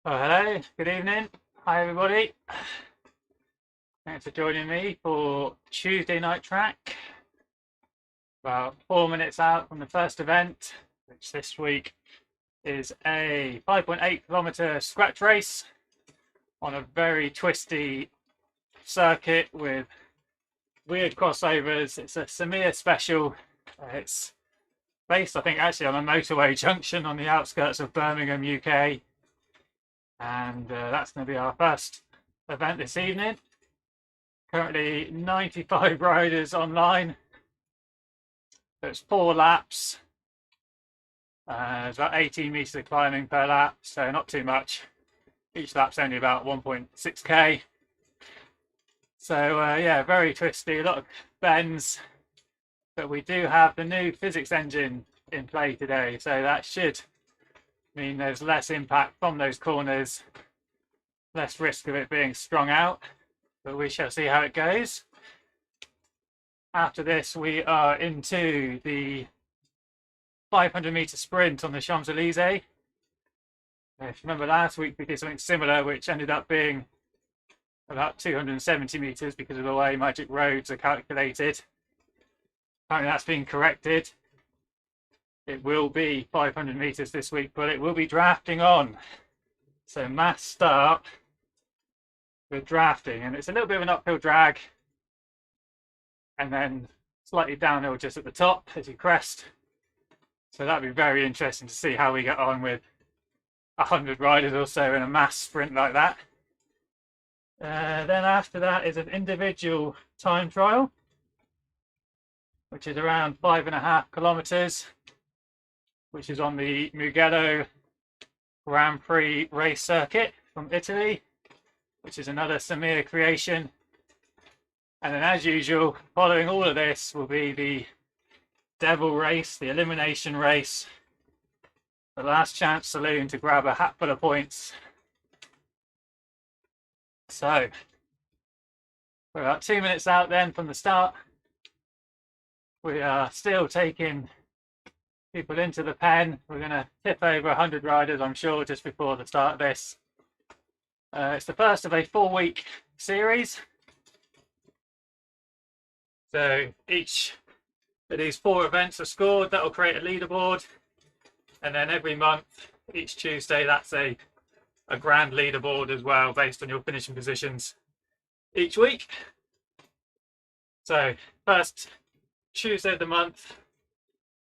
Oh, hello, good evening. Hi, everybody. Thanks for joining me for Tuesday night track. About 4 minutes out from the first event, which this week is a 5.8 kilometer scratch race on a very twisty circuit with weird crossovers. It's a Samir special. It's based, I think, actually on a motorway junction on the outskirts of Birmingham, UK. And that's going to be our first event this evening. Currently 95 riders online. It's 4 laps. There's about 18 meters of climbing per lap, so not too much. Each lap's only about 1.6k. So yeah, very twisty, a lot of bends. But we do have the new physics engine in play today, so that should mean there's less impact from those corners, less risk of it being strung out, but we shall see how it goes. After this, we are into the 500-meter sprint on the Champs Elysees. If you remember last week, we did something similar, which ended up being about 270 meters because of the way magic roads are calculated. Apparently that's been corrected. It will be 500 meters this week, but it will be drafting on. So mass start with drafting, and it's a little bit of an uphill drag, and then slightly downhill just at the top as you crest. So that'd be very interesting to see how we get on with 100 riders or so in a mass sprint like that. Then after that is an individual time trial, which is around 5.5 kilometers. Which is on the Mugello Grand Prix race circuit from Italy, which is another Samir creation. And then, as usual, following all of this will be the Devil race, the Elimination race, the last chance saloon to grab a hatful of points. So, we're about 2 minutes out then from the start. We are still taking people into the pen. We're going to tip over 100 riders, I'm sure, just before the start of this. It's the first of a 4-week series. So each of these 4 events are scored. That will create a leaderboard. And then every month, each Tuesday, that's a grand leaderboard as well, based on your finishing positions each week. So first Tuesday of the month,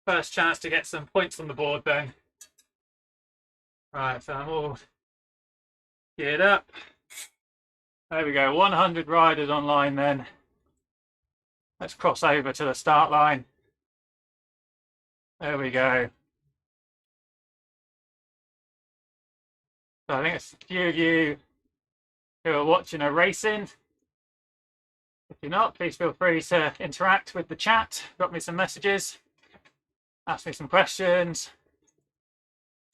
first chance to get some points on the board then. Right, so I'm all geared up. There we go, 100 riders online then. Let's cross over to the start line. There we go. So I think it's a few of you who are watching are racing. If you're not, please feel free to interact with the chat, drop me some messages. Ask me some questions,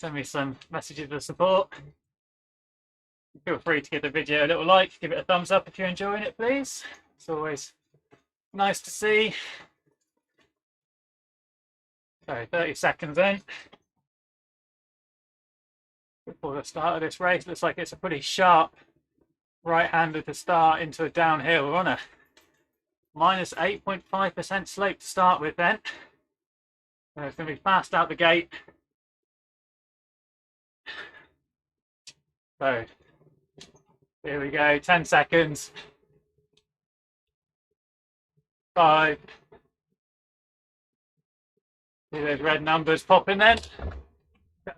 send me some messages of support. Feel free to give the video a little like, give it a thumbs up if you're enjoying it, please. It's always nice to see. So 30 seconds in before the start of this race. Looks like it's a pretty sharp right-hander to start into a downhill. We're on a minus 8.5% slope to start with then. It's going to be fast out the gate. So here we go, 10 seconds. 5. See those red numbers popping then.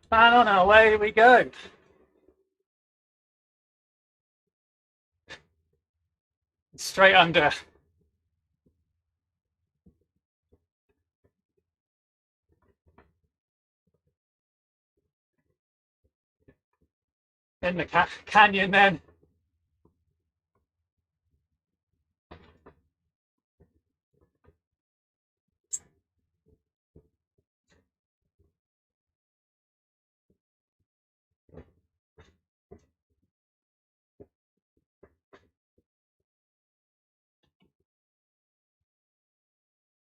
Fan on, our way we go. Straight under. In the canyon then.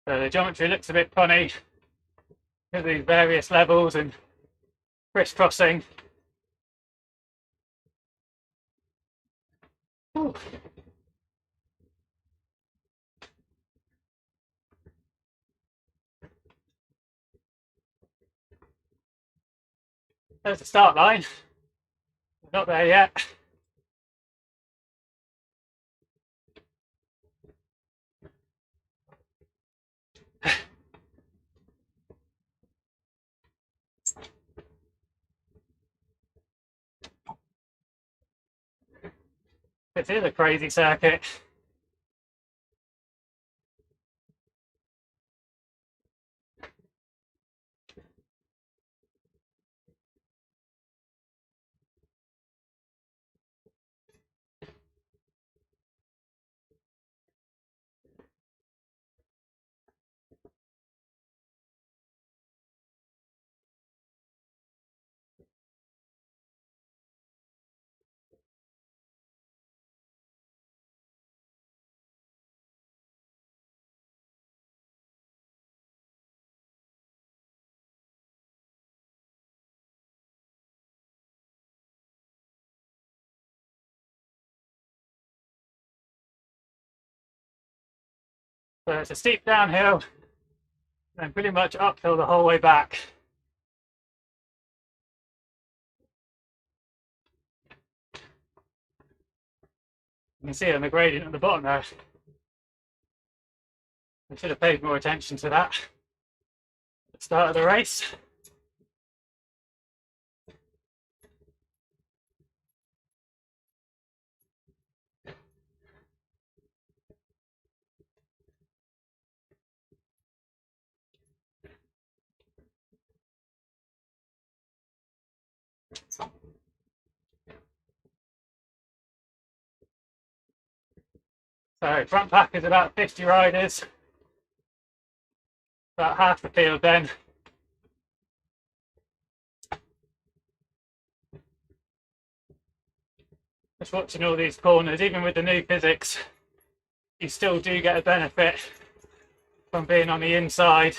So the geometry looks a bit funny because of these various levels and crisscrossing. Ooh. There's the start line. We're not there yet. This is a crazy circuit. So it's a steep downhill and pretty much uphill the whole way back. You can see on the gradient at the bottom there. I should have paid more attention to that at the start of the race. So front pack is about 50 riders, about half the field then. Just watching all these corners, even with the new physics, you still do get a benefit from being on the inside.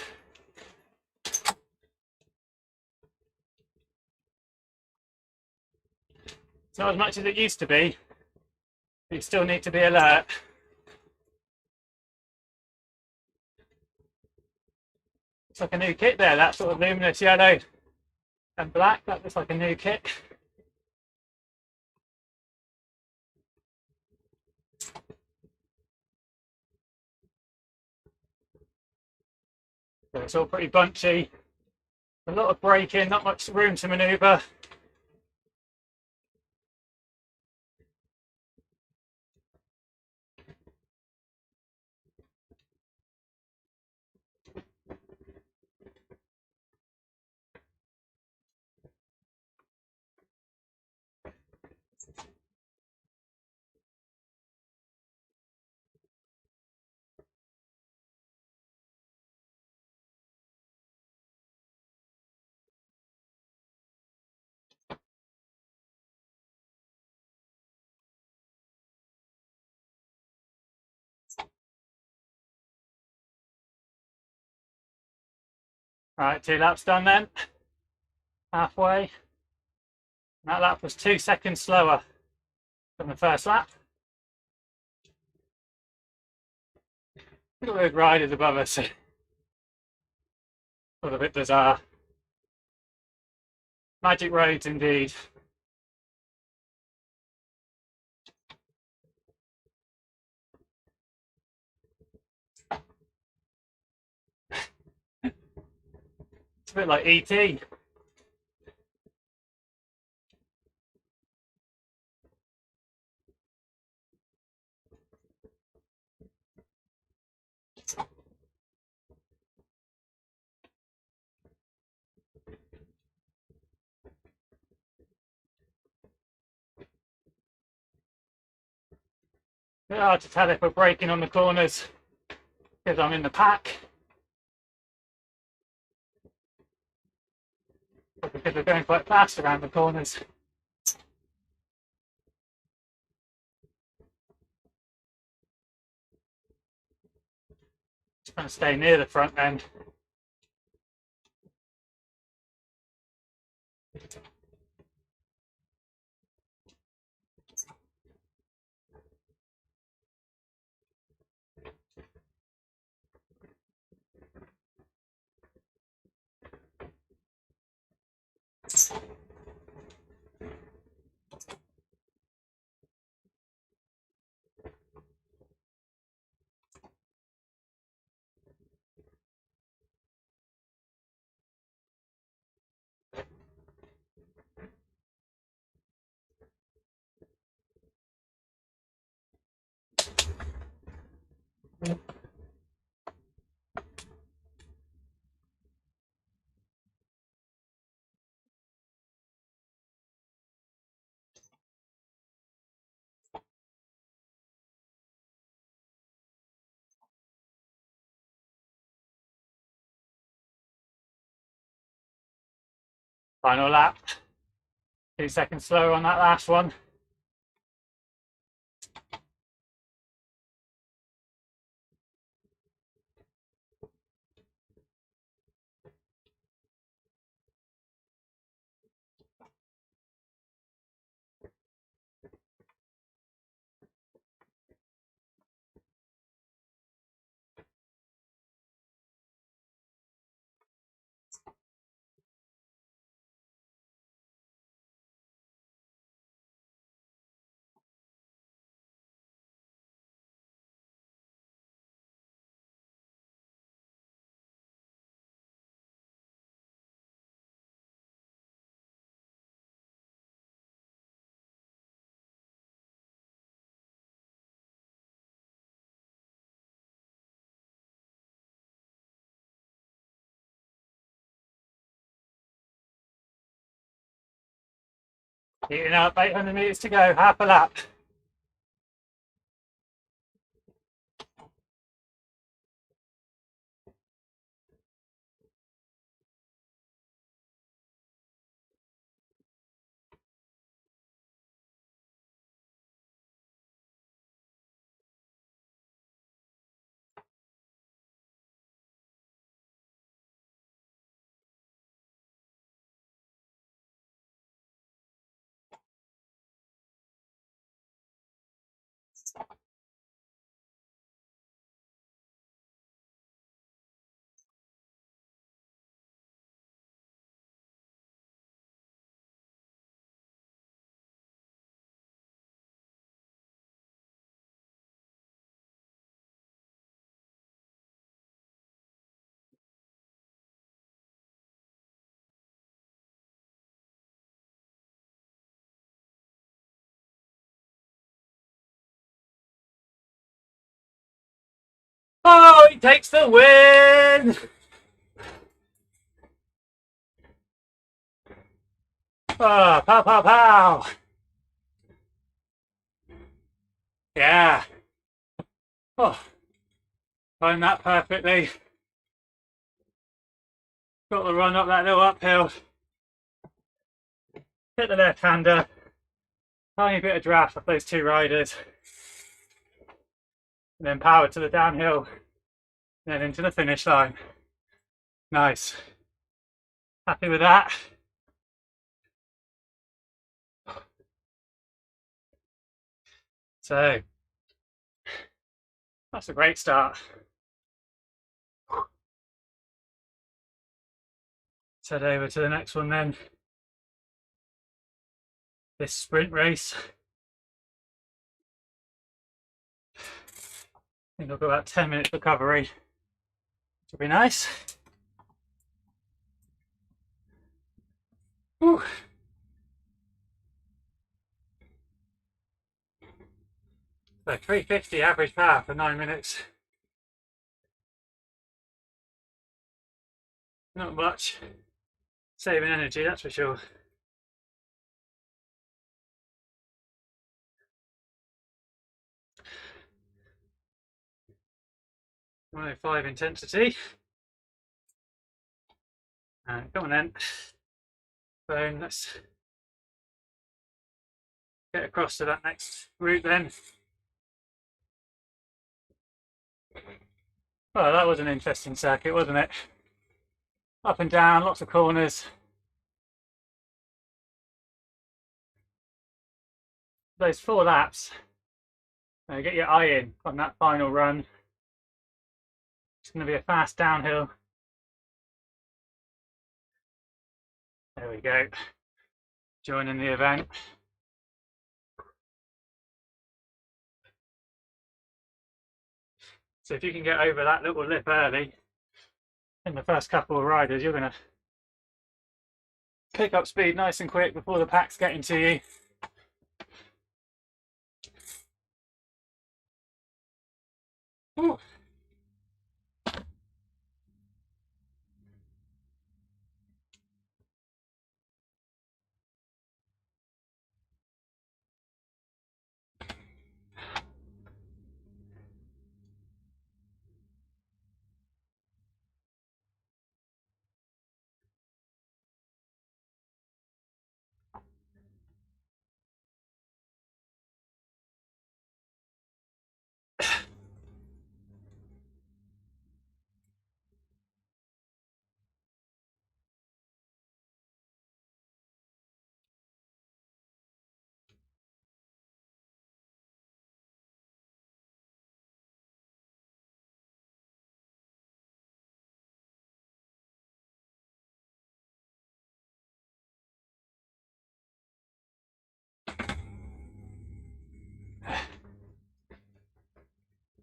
It's not as much as it used to be, but you still need to be alert. It's like a new kit there, that sort of luminous yellow and black, that looks like a new kit. So it's all pretty bunchy, a lot of braking, not much room to manoeuvre. Right, 2 laps done then, halfway. That lap was 2 seconds slower than the first lap. Look at those riders above us. A little bit bizarre. Magic roads indeed. It's a bit like ET. It's hard to tell if we're braking on the corners because I'm in the pack, or because we're going quite fast around the corners. Just going to stay near the front end. Final lap. 2 seconds slower on that last one. Heating up, 800 meters to go, half a lap. Oh, he takes the win! Oh, pow, pow, pow! Yeah. Oh, timed that perfectly. Got the run up that little uphill. Hit the left-hander. Tiny bit of draft off those 2 riders. And then power to the downhill. And then into the finish line. Nice. Happy with that. So, that's a great start. Let's head over to the next one then. This sprint race. I think I've got about 10 minutes recovery, which will be nice. Whew. So 350 average power for 9 minutes. Not much. Saving energy, that's for sure. $105 intensity. Come on then. So let's get across to that next route then. Well, that was an interesting circuit, wasn't it? Up and down, lots of corners. Those 4 laps, get your eye in on that final run. It's going to be a fast downhill. There we go. Joining the event. So if you can get over that little lip early in the first couple of riders, you're going to pick up speed nice and quick before the pack's getting to you. Ooh.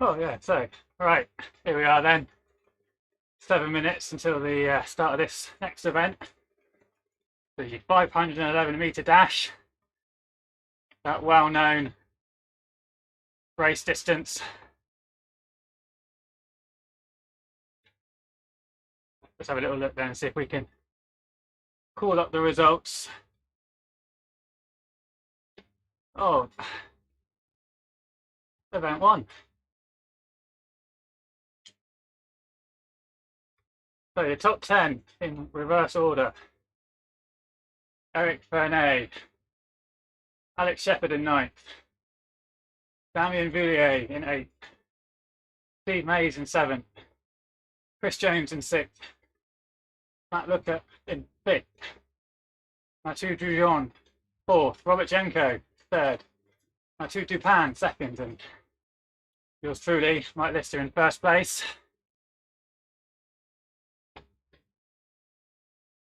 Oh yeah, so right, here we are then. 7 minutes until the start of this next event. The 511-meter dash, that well-known race distance. Let's have a little look then and see if we can call up the results. Oh, event 1. So your top 10 in reverse order. Eric Fernay, Alex Shepherd in 9th, Damien Villiers in 8th, Steve Mays in 7th, Chris Jones in 6th, Matt Looker in 5th, Mathieu Drujon 4th, Robert Jenko 3rd, Mathieu Dupin 2nd, and yours truly, Mike Lister in 1st place.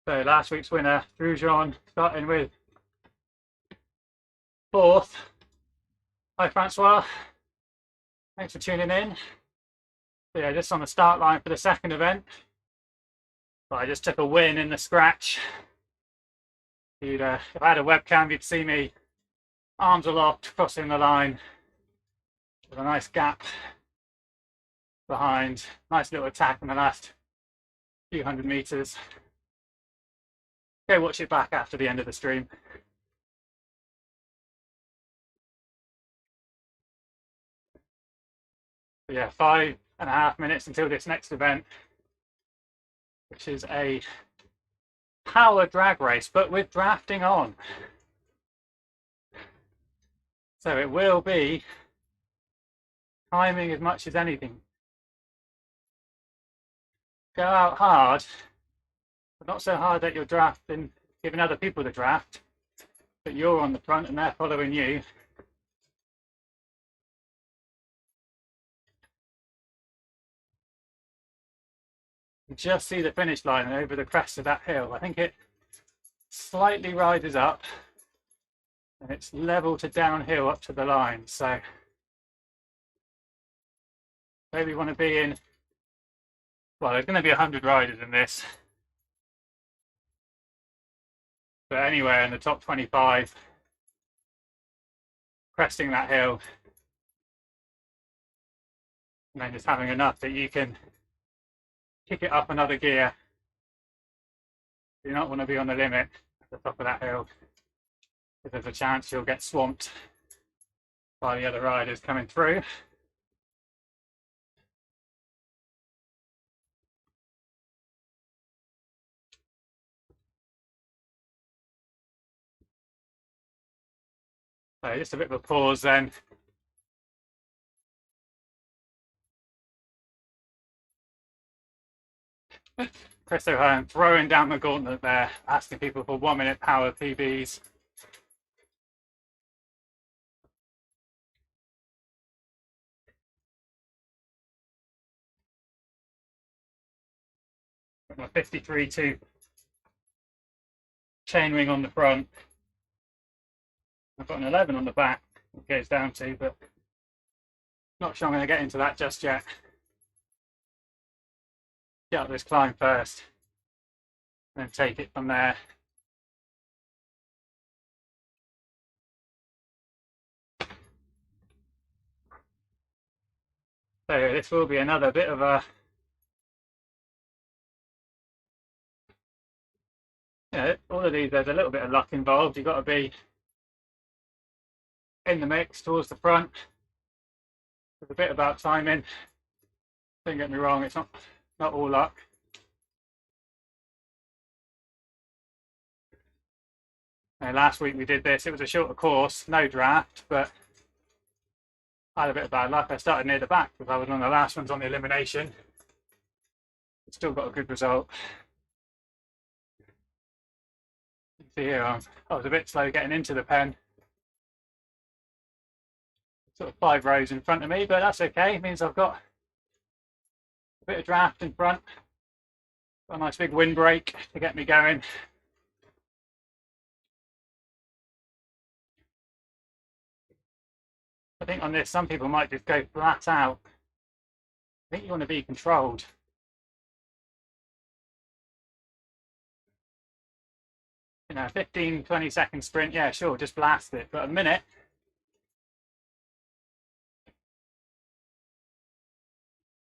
So last week's winner, Drujon, starting with 4th. Hi Francois, thanks for tuning in. So yeah, just on the start line for the second event. But I just took a win in the scratch. If I had a webcam, you'd see me arms aloft, crossing the line with a nice gap behind. Nice little attack in the last few hundred meters. Go watch it back after the end of the stream. But yeah, 5.5 minutes until this next event, which is a power drag race, but with drafting on. So it will be timing as much as anything. Go out hard, but not so hard that you're drafting, giving other people the draft, but you're on the front and they're following you. You just see the finish line over the crest of that hill. I think it slightly rises up and it's level to downhill up to the line. So maybe we want to be in, well, there's going to be 100 riders in this, but anywhere in the top 25, cresting that hill, and then just having enough that you can kick it up another gear. You don't want to be on the limit at the top of that hill, because there's a chance you'll get swamped by the other riders coming through. So just a bit of a pause then. Chris O'Hearn throwing down the gauntlet there, asking people for 1 minute power PBs. My 53-2 chainring on the front. I've got an 11 on the back, it goes down to, but not sure I'm going to get into that just yet. Get up this climb first, and then take it from there. So this will be another bit of a, all of these, there's a little bit of luck involved. You've got to be in the mix towards the front. There's a bit about timing. Don't get me wrong, it's not all luck. Last week we did this, it was a shorter course, no draft, but I had a bit of bad luck. I started near the back because I was one of the last ones on the elimination. Still got a good result. You see here, I was a bit slow getting into the pen. Sort of 5 rows in front of me, but that's okay. It means I've got a bit of draft in front. Got a nice big windbreak to get me going. I think on this, some people might just go flat out think you want to be controlled. You know, 15, 20-second sprint, yeah, sure, just blast it. But a minute,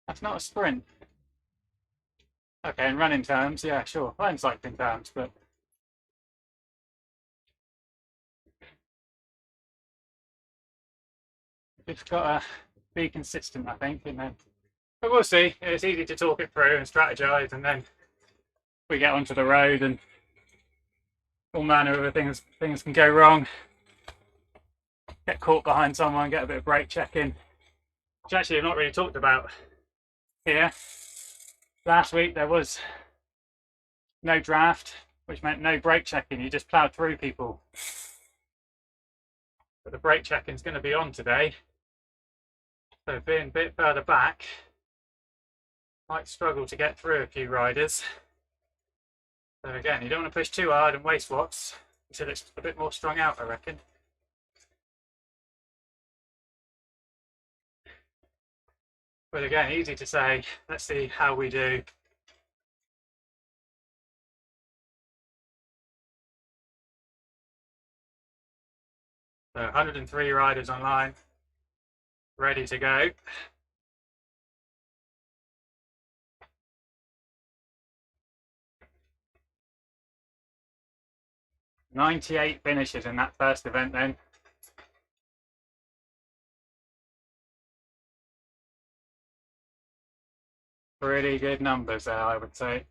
that's not a sprint. Okay, in running terms, yeah, sure. Well, in cycling terms, but you've got to be consistent, I think, you know. But we'll see. It's easy to talk it through and strategize, and then we get onto the road and all manner of things can go wrong. Get caught behind someone, get a bit of brake checking, which actually I've not really talked about here. Last week there was no draft, which meant no brake checking. You just ploughed through people. But the brake checking is going to be on today. So being a bit further back, might struggle to get through a few riders. So again, you don't want to push too hard and waste watts until it's a bit more strung out, I reckon. But again, easy to say. Let's see how we do. So 103 riders online, ready to go. "98 finishes in that first event then. Pretty good numbers there, I would say.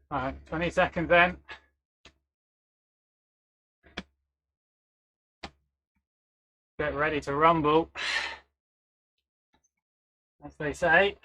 All right, 20 seconds then. Get ready to rumble, as they say.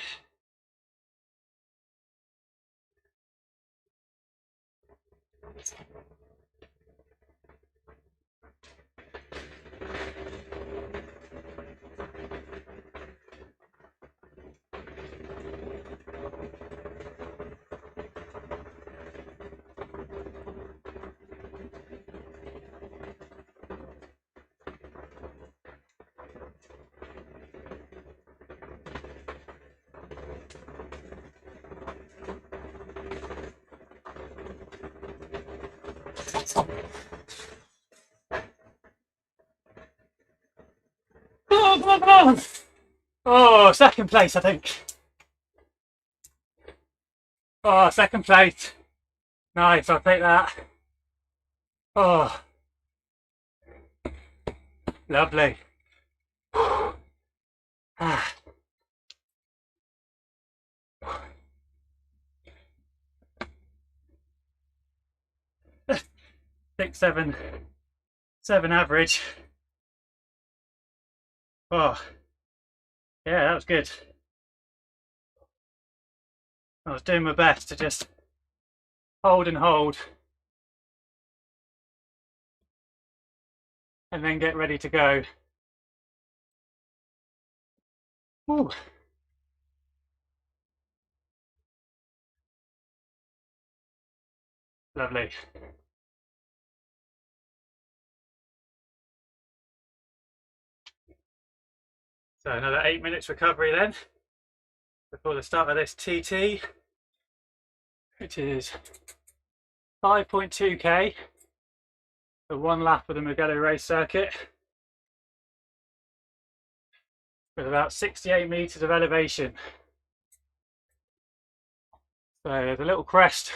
Oh, second place, I think. Oh, second place. Nice, I'll take that. Oh, lovely. Ah. 6, 7, 7 average. Oh, yeah, that was good. I was doing my best to just hold and hold, and then get ready to go. Ooh. Lovely. So another 8 minutes recovery then, before the start of this TT, which is 5.2k for one lap of the Mugello race circuit, with about 68 meters of elevation. So there's a little crest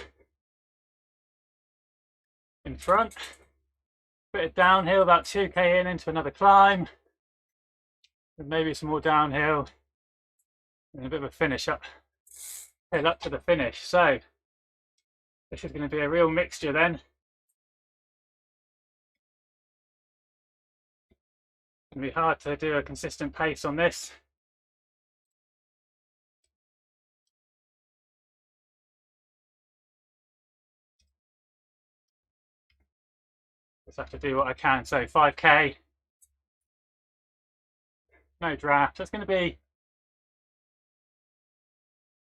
in front, bit of downhill, about 2k in into another climb, and maybe some more downhill, and a bit of a finish up, hill up to the finish. So this is going to be a real mixture then. It's going to be hard to do a consistent pace on this. Just have to do what I can. So 5K, no draft. That's going to be,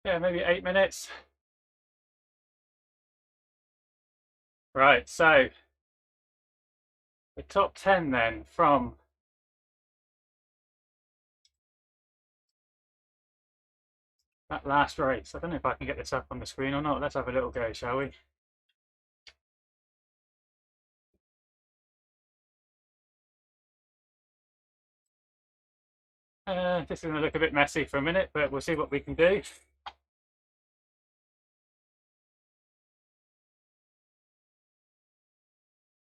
yeah, maybe 8 minutes. Right, so the top 10 then from that last race. I don't know if I can get this up on the screen or not. Let's have a little go, shall we? This is going to look a bit messy for a minute, but we'll see what we can do.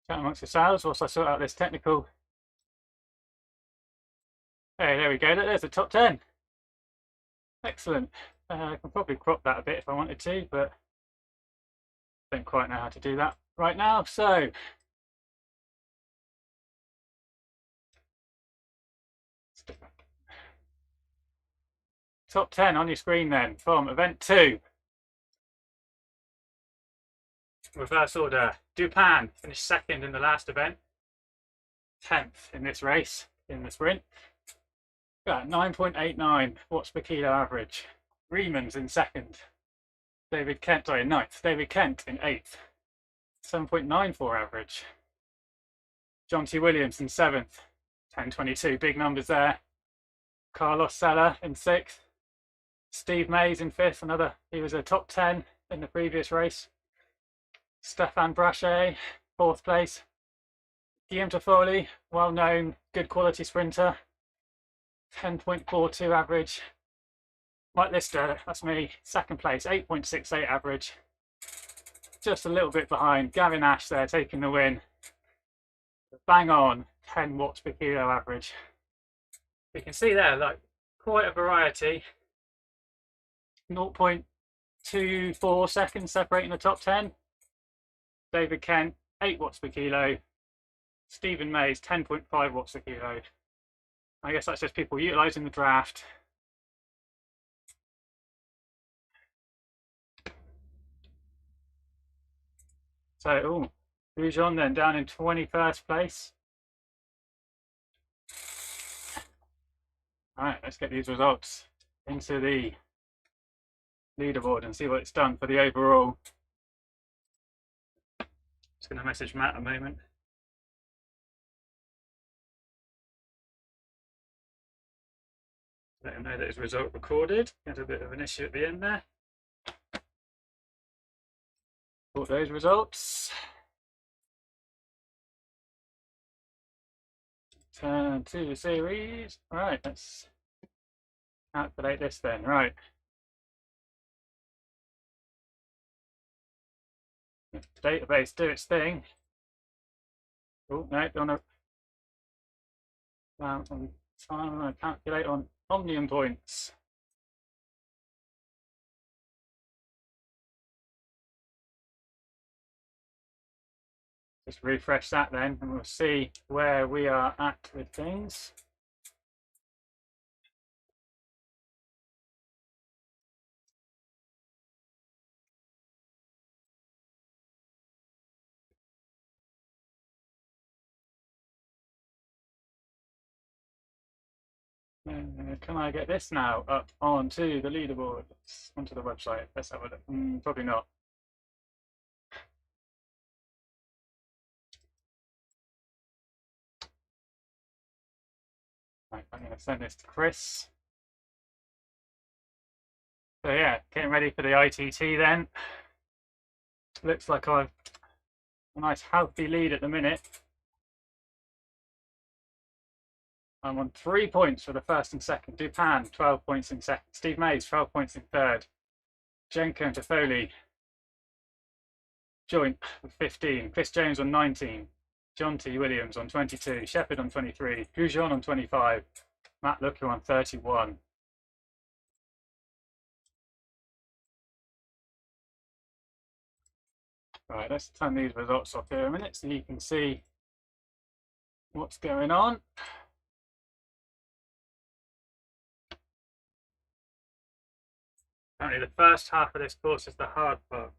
Chat amongst yourselves whilst I sort out this technical. Hey, there we go. There's the top 10. Excellent. I can probably crop that a bit if I wanted to, but don't quite know how to do that right now. So top 10 on your screen then from event 2. Reverse order. Dupin finished second in the last event, 10th in this race in the sprint. Got 9.89 watts per kilo average. Riemann's in second. David Kent, sorry, 9th. David Kent in 8th. 7.94 average. John T. Williams in 7th. 10.22, big numbers there. Carlos Sella in 6th. Steve Mays in 5th, he was a top 10 in the previous race. Stefan Brachet, 4th place. Guillaume Toffoli, well-known, good quality sprinter. 10.42 average. Mike Lister, that's me, 2nd place, 8.68 average. Just a little bit behind. Gavin Ash there taking the win. Bang on, 10 watts per kilo average. You can see there, like, quite a variety. 0.24 seconds separating the top 10. David Kent, 8 watts per kilo. Stephen Mays, 10.5 watts per kilo. I guess that's just people utilising the draft. So, Goujon then down in 21st place. All right, let's get these results into the leaderboard and see what it's done for the overall. Just going to message Matt a moment. Let him know that his result recorded. Had a bit of an issue at the end there. Got those results. Turn to the series. Right, let's calculate this then. Right. Let the database do its thing. Oh, no, don't want to calculate on Omnium points. Just refresh that then and we'll see where we are at with things. Can I get this now up onto the leaderboard, onto the website? Let's have a look. Probably not. Right, I'm going to send this to Chris. So yeah, getting ready for the ITT then. Looks like I've a nice healthy lead at the minute. I'm on 3 points for the first and second. Dupin, 12 points in second. Steve Mays, 12 points in third. Jenko and Toffoli, joint with 15. Chris James on 19. John T. Williams on 22. Shepherd on 23. Goujon on 25. Matt Looker on 31. Right, let's turn these results off here a minute so you can see what's going on. Apparently the first half of this course is the hard part.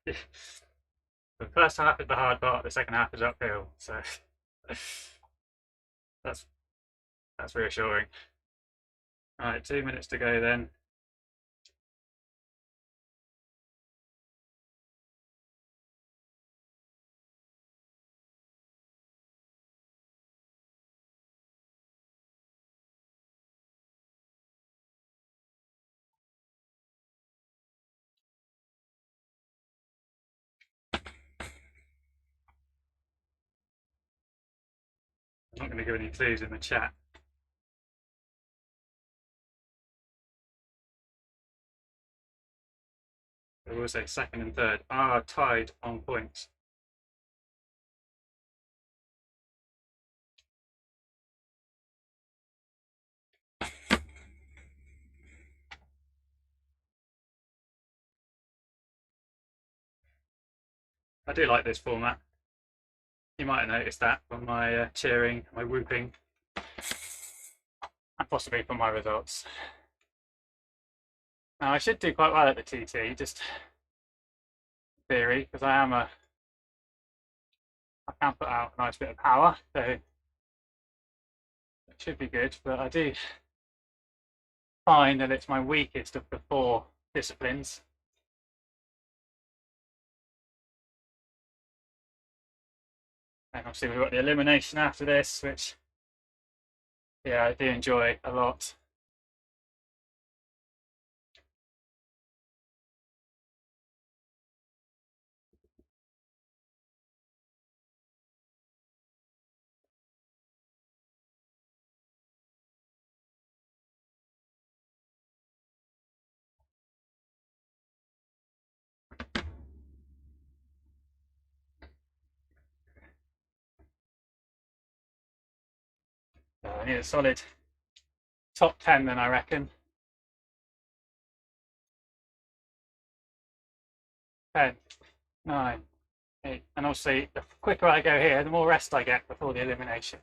The first half is the hard part, the second half is uphill, so that's reassuring. Alright, 2 minutes to go then. I'm not going to give any clues in the chat. I will say second and third are tied on points. I do like this format. You might have noticed that from my cheering, my whooping, and possibly from my results. Now I should do quite well at the TT, just theory, because I can put out a nice bit of power, so it should be good, but I do find that it's my weakest of the 4 disciplines. And obviously we've got the elimination after this, which, yeah, I do enjoy a lot. So I need a solid top 10 then, I reckon. 10, 9, 8. And obviously, the quicker I go here, the more rest I get before the elimination.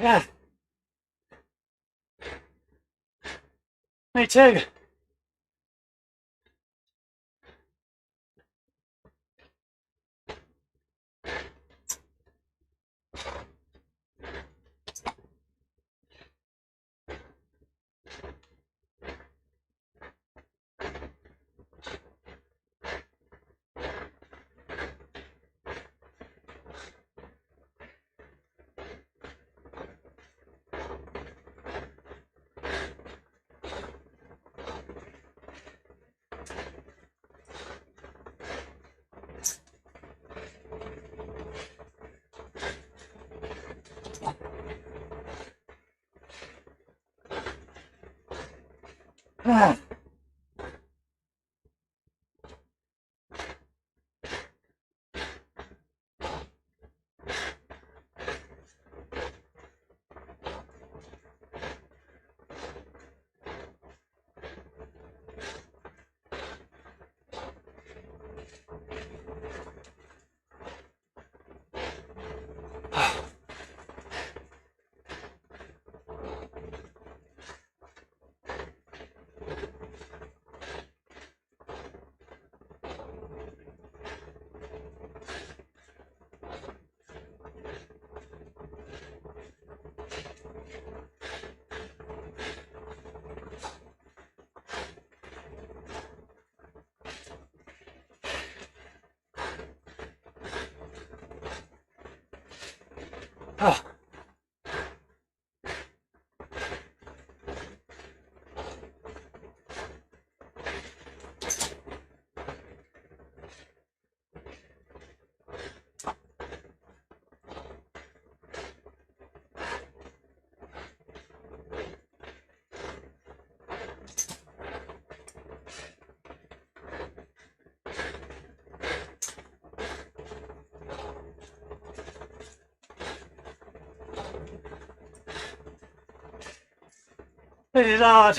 Yeah. Me too. Ah. Ah. This is hard.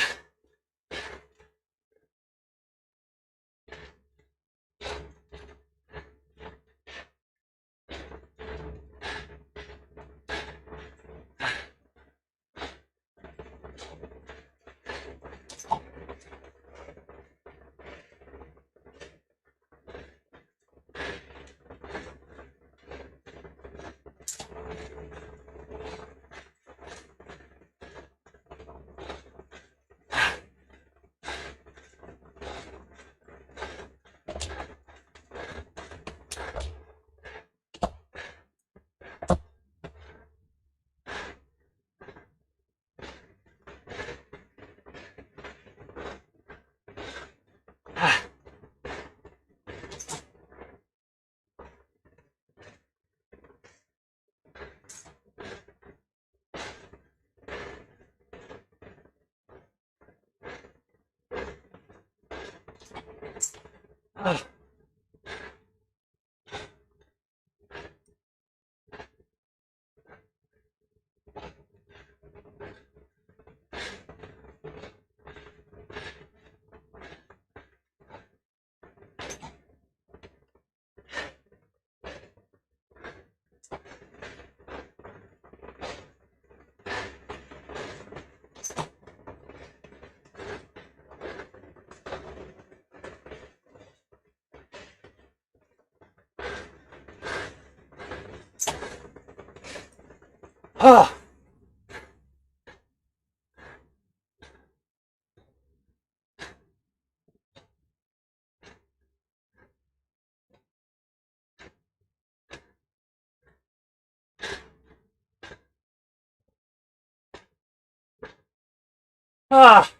Ah. Ah. Ah.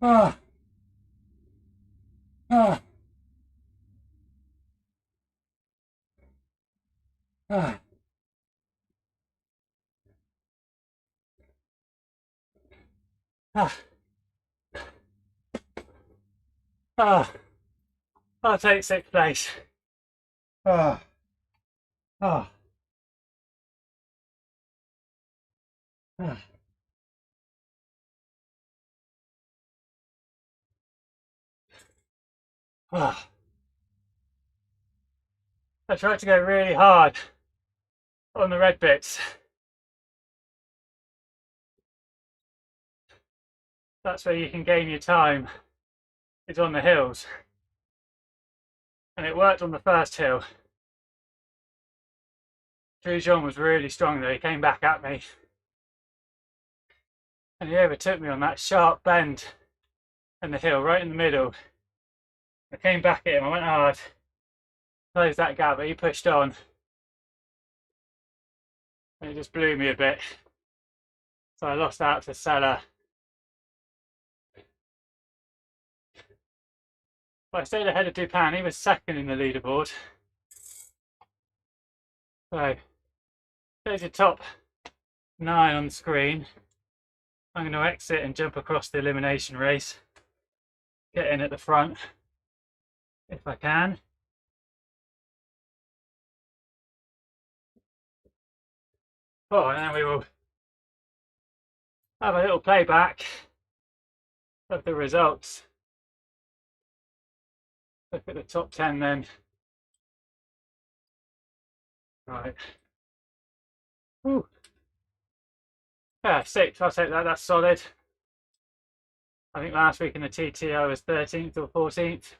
Ah. Ah. Ah. Ah. Ah. I'll take sixth place. Ah. Ah. Ah. Ah. I tried to go really hard on the red bits. That's where you can gain your time. It's on the hills. And it worked on the first hill. John was really strong though. He came back at me. And he overtook me on that sharp bend in the hill, right in the middle. I came back at him, I went hard, closed that gap, but he pushed on. And it just blew me a bit. So I lost out to Seller. But I stayed ahead of Dupin. He was second in the leaderboard. So there's your top 9 on the screen. I'm going to exit and jump across the elimination race. Get in at the front if I can. Oh, and then we will have a little playback of the results. Look at the top 10 then. Right. Ooh. Yeah, 6. I'll take that. That's solid. I think last week in the TT I was 13th or 14th.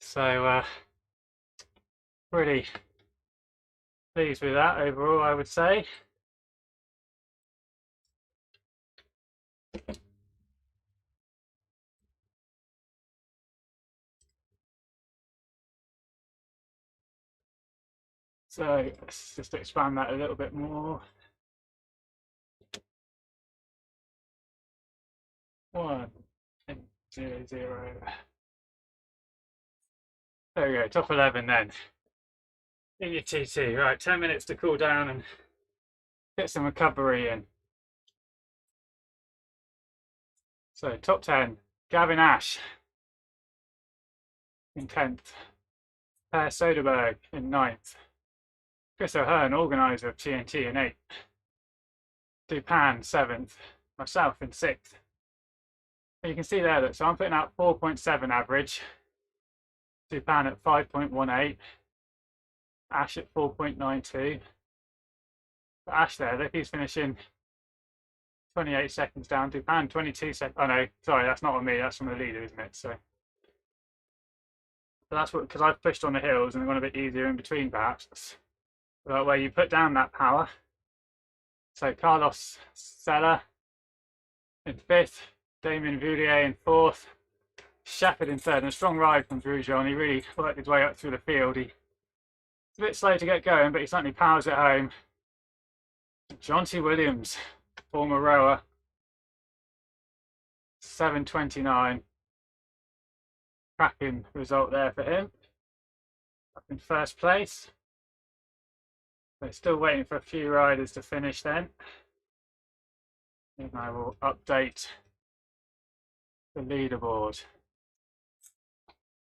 So pretty pleased with that overall, I would say. So let's just expand that a little bit more. 1, 0, 0. There we go, top 11 then. In your TT, right, 10 minutes to cool down and get some recovery in. So top 10, Gavin Ash in 10th, Per Soderberg in 9th, Chris O'Hearn, organiser of TNT in 8th, Dupin 7th, myself in 6th. And you can see there that, so I'm putting out 4.7 average, Dupin at 5.18, Ash at 4.92. But Ash there, look, he's finishing 28 seconds down. Dupin 22 seconds. Oh no, sorry, that's not on me. That's from the leader, isn't it? So that's what, because I've pushed on the hills and they've gone a bit easier in between, perhaps. But where you put down that power. So Carlos Sella in 5th, Damien Voulier in 4th, Shepherd in 3rd, and a strong ride from Drujon. He really worked his way up through the field. He's a bit slow to get going, but he certainly powers it home. Jonty Williams, former rower, 7:29. Cracking result there for him. Up in 1st place. They're still waiting for a few riders to finish then. And I will update the leaderboard.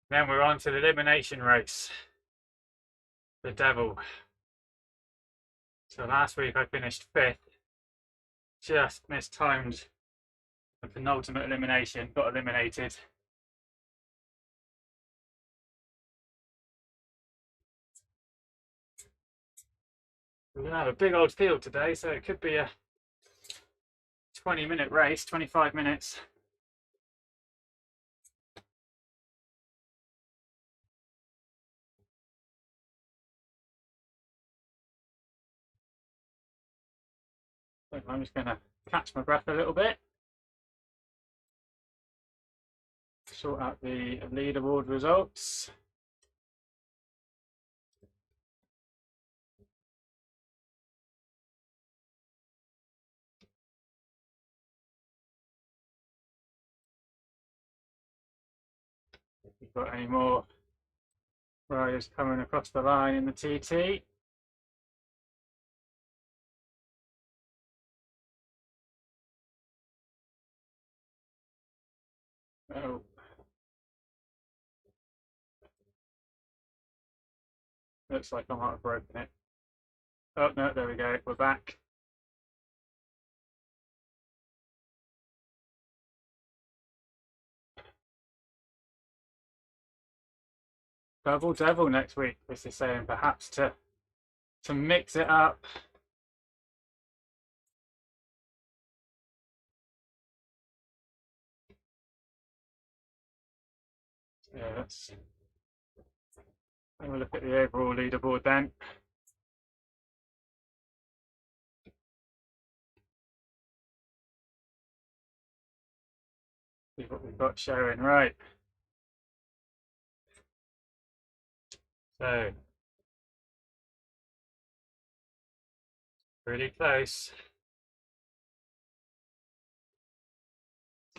Then we're on to the elimination race. The Devil. So last week I finished 5th. Just mistimed the penultimate elimination, got eliminated. We're going to have a big old field today, so it could be a 20-minute race, 25 minutes. So I'm just going to catch my breath a little bit. Sort out the leaderboard results. If you've got any more riders coming across the line in the TT. Oh. Looks like I might have broken it. Oh no, there we go, we're back. Double Devil next week, this is saying, perhaps to mix it up. Yeah, let's have a look at the overall leaderboard then. See what we've got showing. Right. So, really close.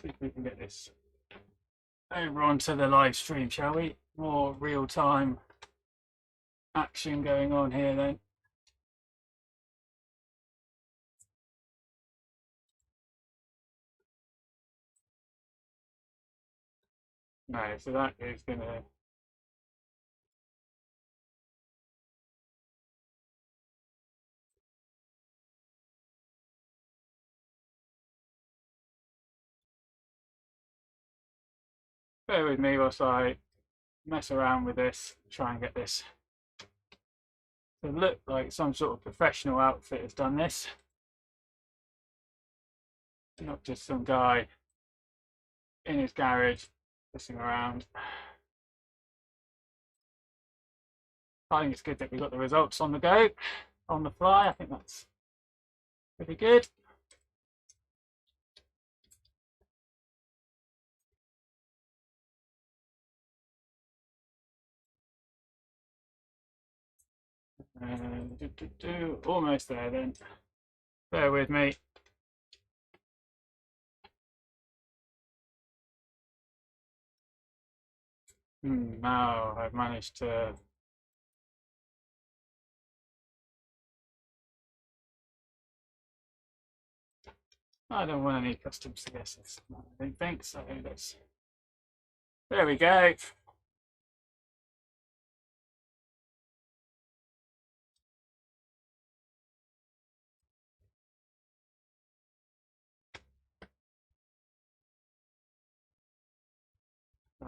See if we can get this over onto the live stream, shall we? More real-time action going on here then. No, so that is going to... Bear with me whilst I mess around with this, try and get this to look like some sort of professional outfit has done this. Not just some guy in his garage pissing around. I think it's good that we got the results on the go, on the fly. I think that's pretty good. Almost there then. Bear with me. Now I've managed to... I don't want any custom CSS. I don't think so. Let's... There we go.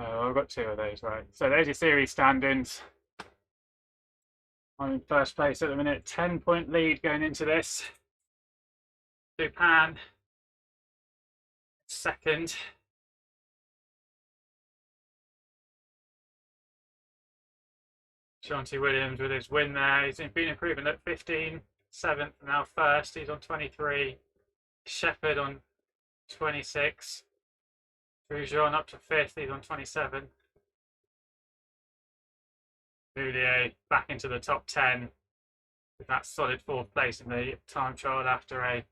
Oh, I've got two of those, right. So there's your series standings. I'm in first place at the minute, 10-point lead going into this. Japan, second. Shanti Williams with his win there. He's been improving at 15, 7th, now first. He's on 23. Shepherd on 26. Roujon up to 5th, he's on 27. Boulier back into the top 10 with that solid 4th place in the time trial after a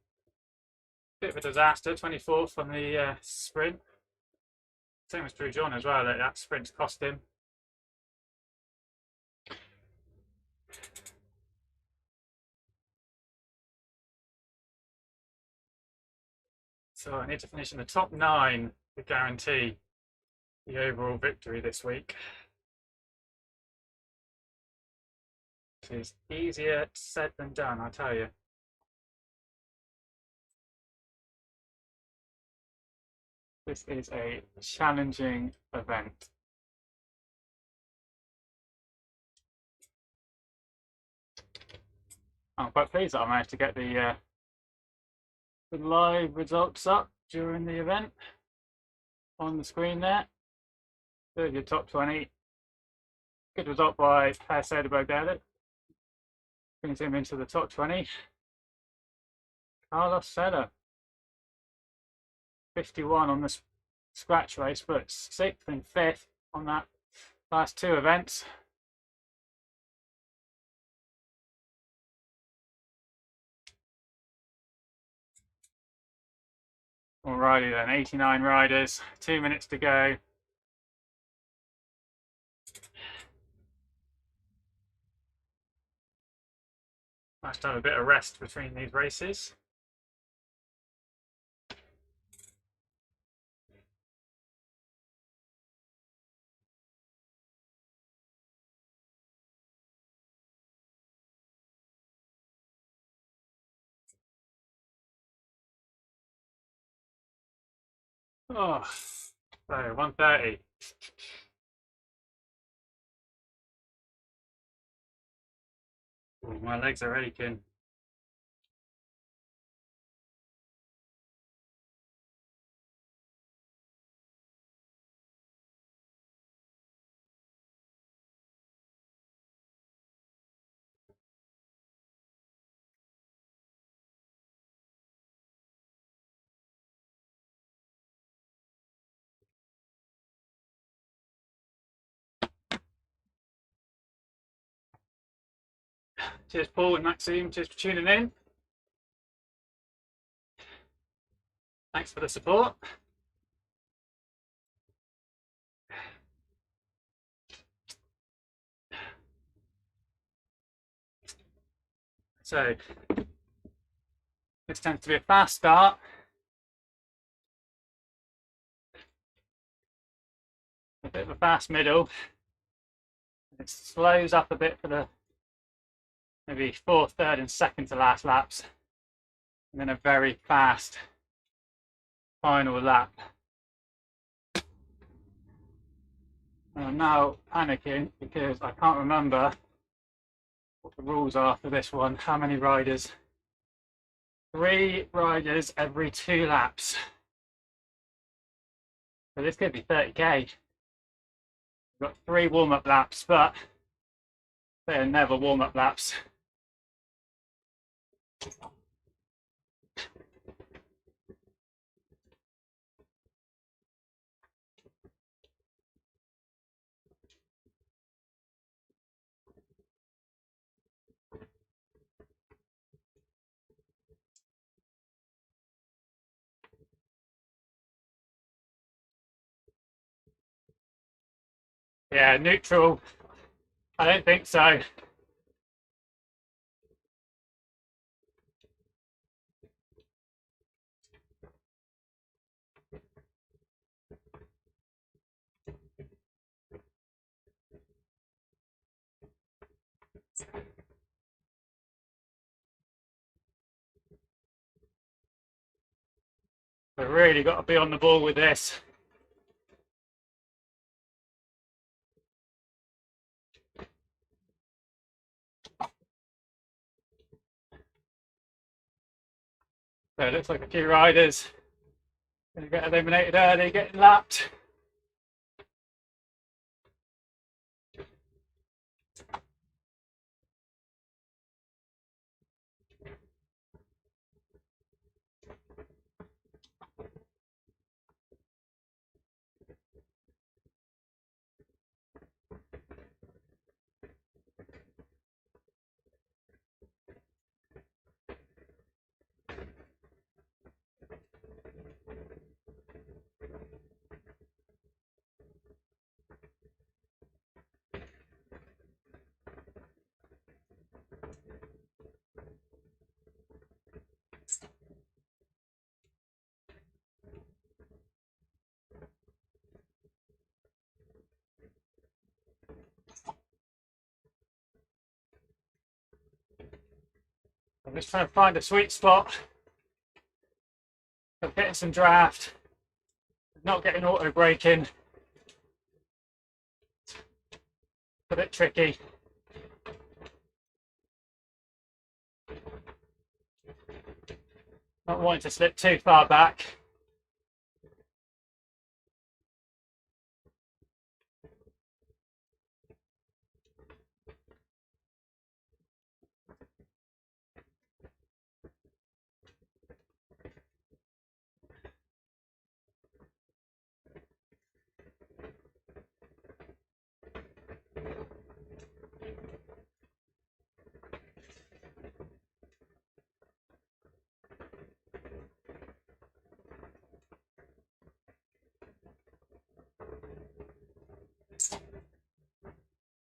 bit of a disaster, 24th on the sprint. Same as Roujon as well, that sprint cost him. So I need to finish in the top 9 to guarantee the overall victory this week. It is easier said than done, I tell you. This is a challenging event. I'm quite pleased that I managed to get the live results up during the event on the screen there. There's your top 20. Good result by Per Söderberg. Brings him into the top 20. Carlos Seda, 51 on the scratch race, but 6th and 5th on that last 2 events. Alrighty then, 89 riders, 2 minutes to go. Nice to have a bit of rest between these races. Oh, so 1:30. Ooh, my legs are aching. Cheers, Paul and Maxime. Cheers for tuning in. Thanks for the support. So this tends to be a fast start. A bit of a fast middle. It slows up a bit for the maybe fourth, third, and second to last laps, and then a very fast final lap. And I'm now panicking because I can't remember what the rules are for this one. How many riders? 3 riders every 2 laps. So this could be 30k. We've got 3 warm-up laps, but they're never warm-up laps. Yeah, neutral. I don't think so. We've really got to be on the ball with this. So it looks like a few riders going to get eliminated early, getting lapped. I'm just trying to find a sweet spot of getting some draft, not getting auto braking. A bit tricky. Not wanting to slip too far back.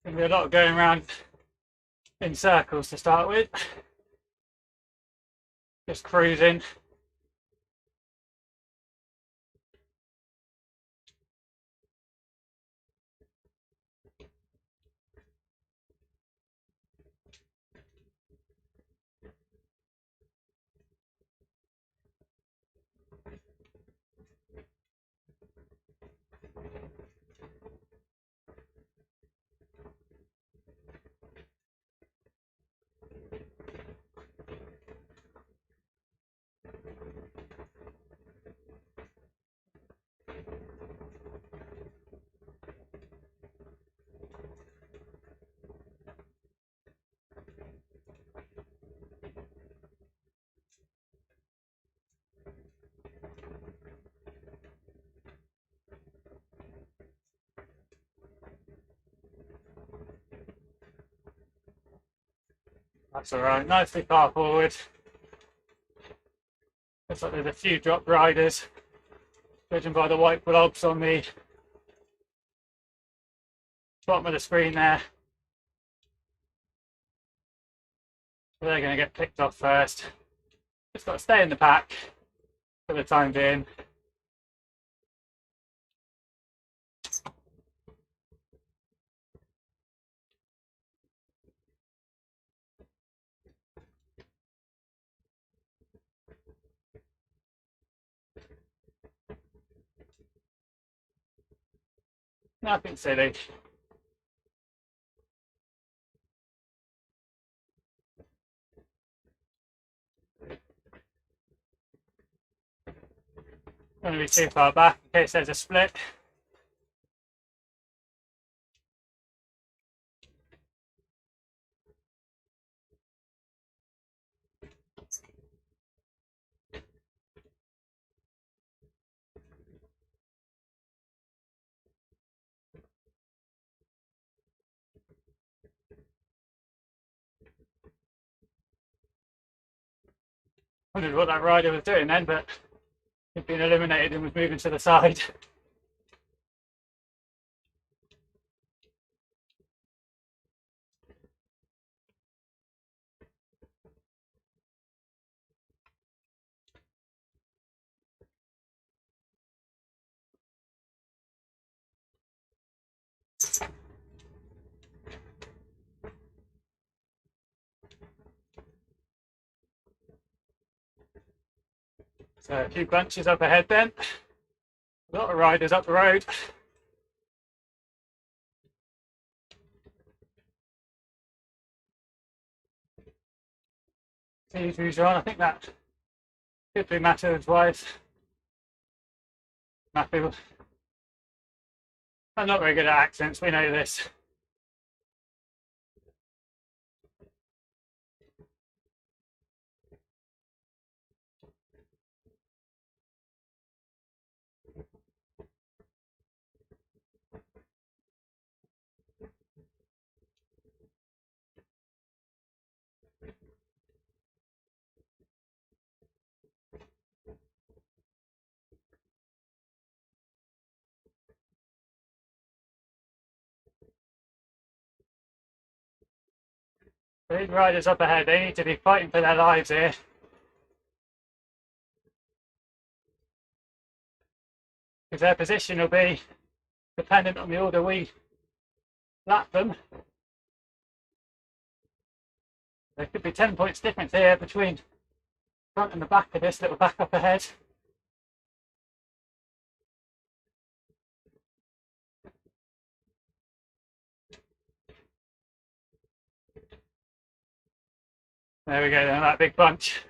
Going to be a lot of going around in circles to start with. Just cruising. That's all right, nicely far forward. Looks like there's a few drop riders, judging by the white blobs on the bottom of the screen there. They're going to get picked off first. Just got to stay in the pack for the time being. Nothing silly. Don't want to be too far back in case there's a split. Wondered what that rider was doing then, but he'd been eliminated and was moving to the side. So a few bunches up ahead then. A lot of riders up the road. See who's on. I think that could be Matthew's wife. Matthew. I'm not very good at accents, we know this. These riders up ahead, they need to be fighting for their lives here. Because their position will be dependent on the order we lap them. There could be 10 points difference here between front and the back of this little back up ahead. There we go then, that big bunch.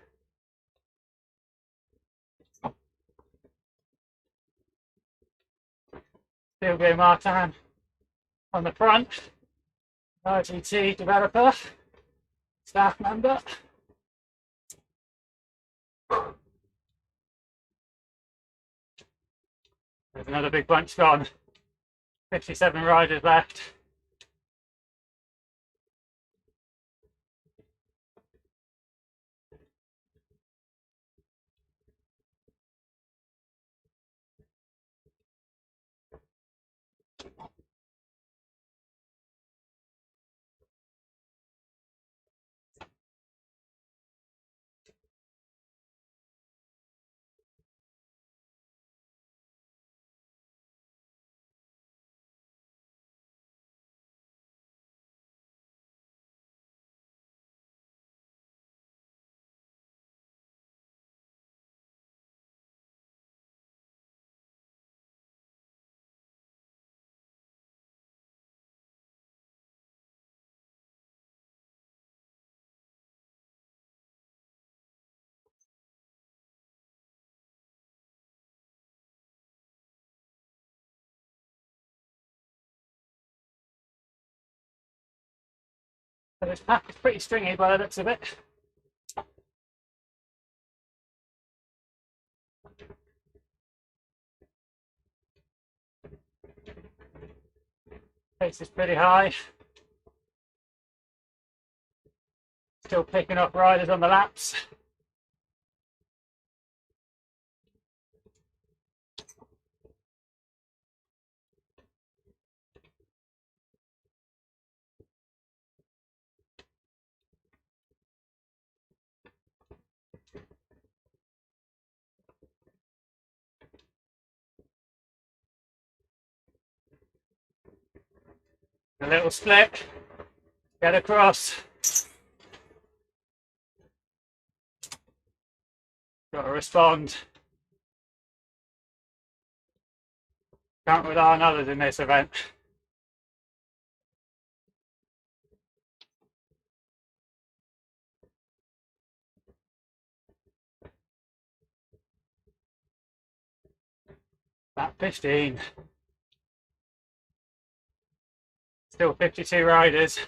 Silvio Martin on the front, RGT developer, staff member. There's another big bunch gone. 57 riders left. So this pack is pretty stringy by the looks of it. Pace is pretty high. Still picking up riders on the laps. A little split. Get across. Got to respond. Can't rely on others in this event. Lap 15. Still 52 riders.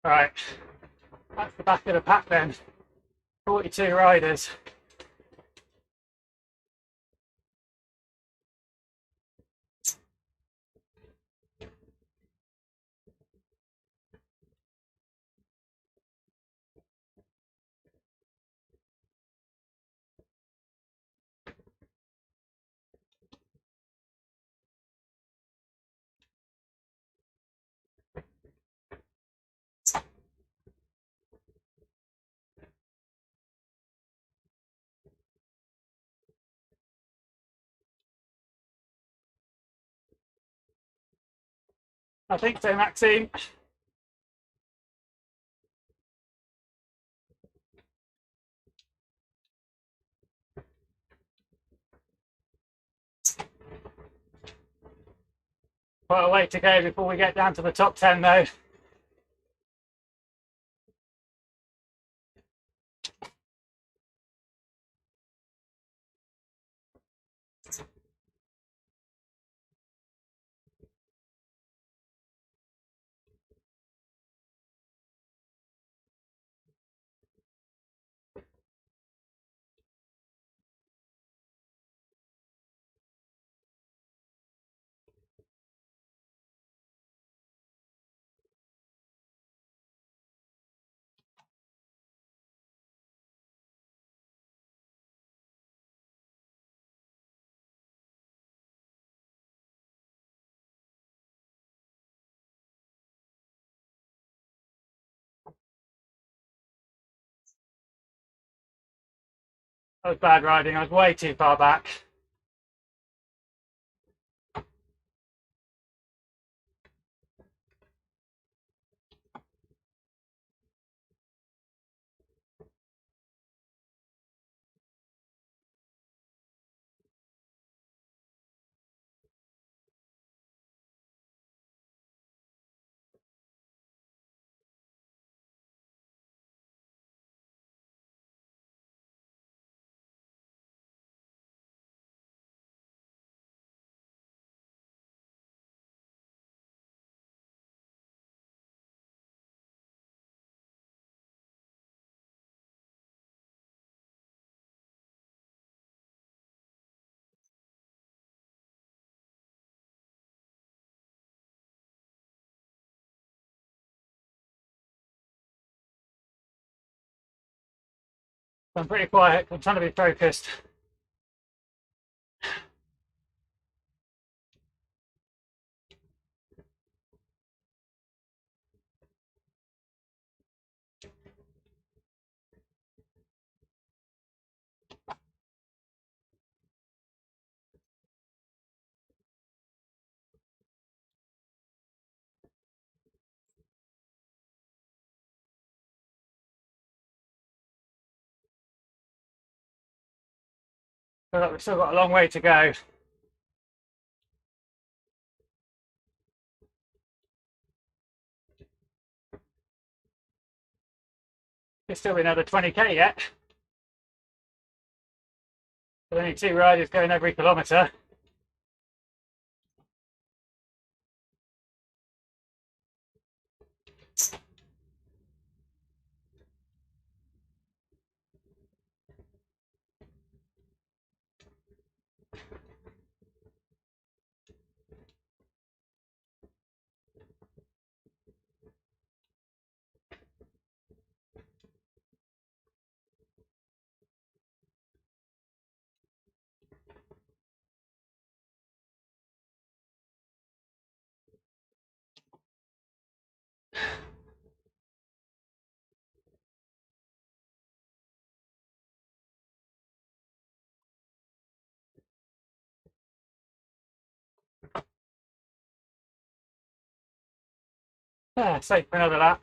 Right, that's the back of the pack then. 42 riders. I think so, Maxime. Quite a way to go before we get down to the top 10 though. That was bad riding. I was way too far back. I'm pretty quiet. I'm trying to be focused. Feel like we've still got a long way to go. There's still another 20k yet. With only 2 riders going every kilometre. Safe for another lap.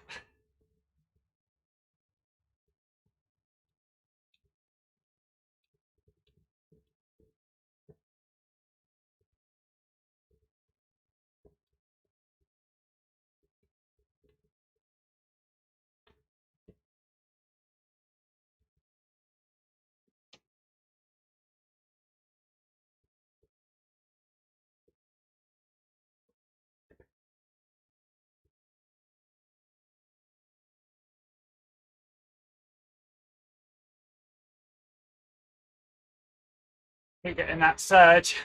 Keep getting that surge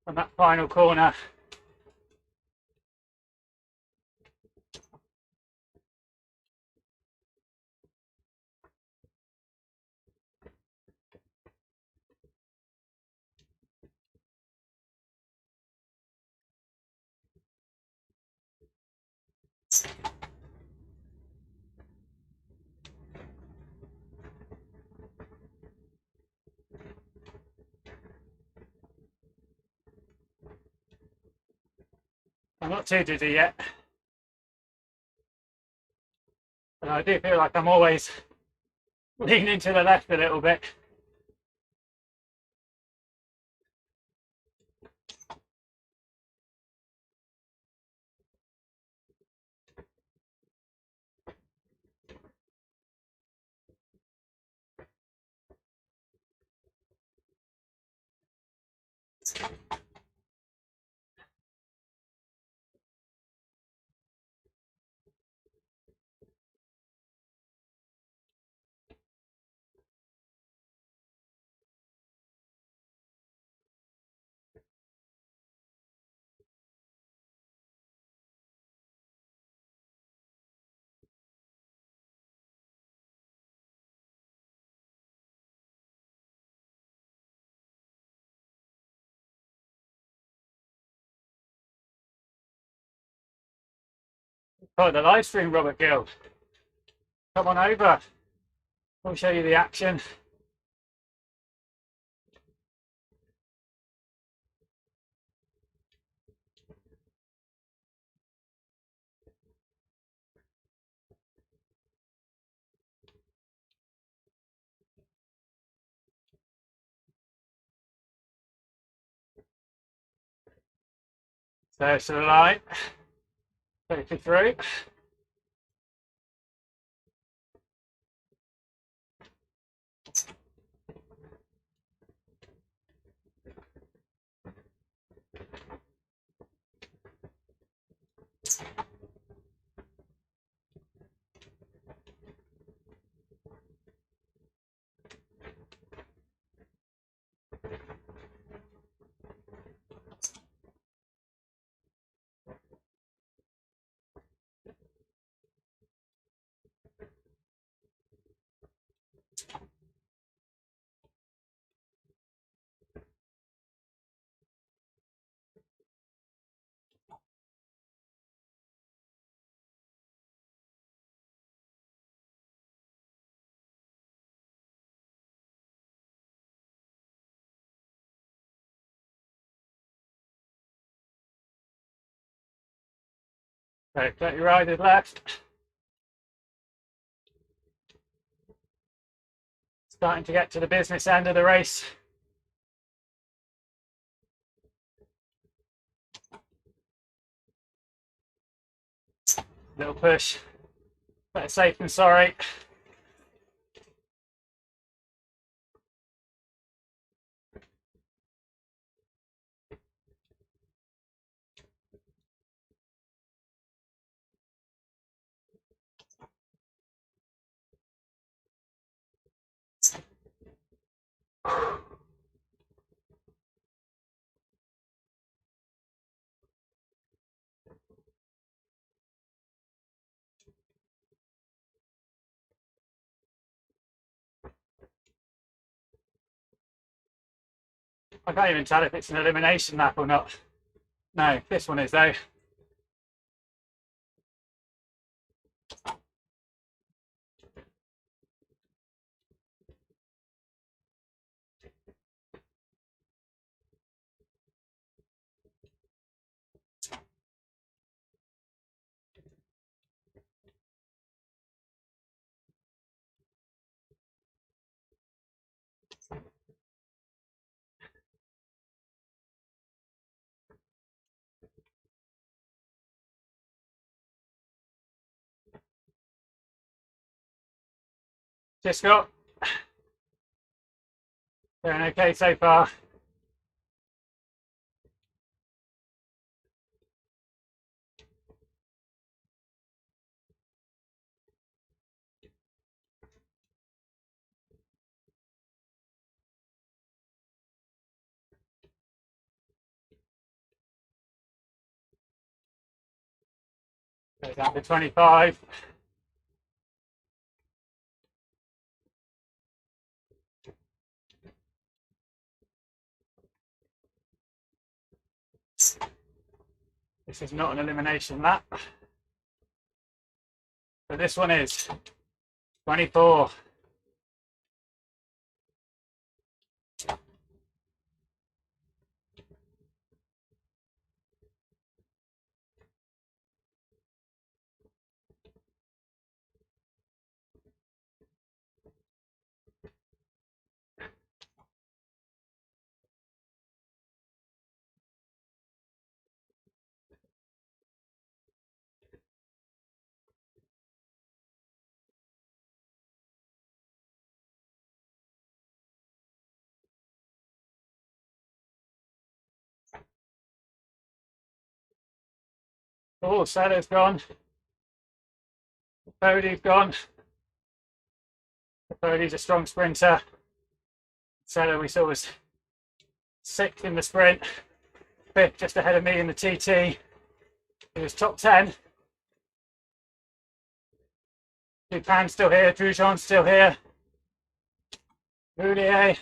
on that final corner. I'm not too dizzy yet. But I do feel like I'm always leaning to the left a little bit. Oh, the live stream, Robert Gill. Come on over. We'll show you the action. So to the line. Take it through. So 30 riders left. Starting to get to the business end of the race. Little push. Better safe than sorry. I can't even tell if it's an elimination lap or not. No, this one is though. Just got doing okay so far. Goes down to 25. This is not an elimination lap. But this one is 24. Oh, Seto's gone. Cody's gone. Cody's a strong sprinter. Seto we saw was 6th in the sprint, 5th just ahead of me in the TT. He was top 10. Dupin's still here, Drujon's still here. Roulier.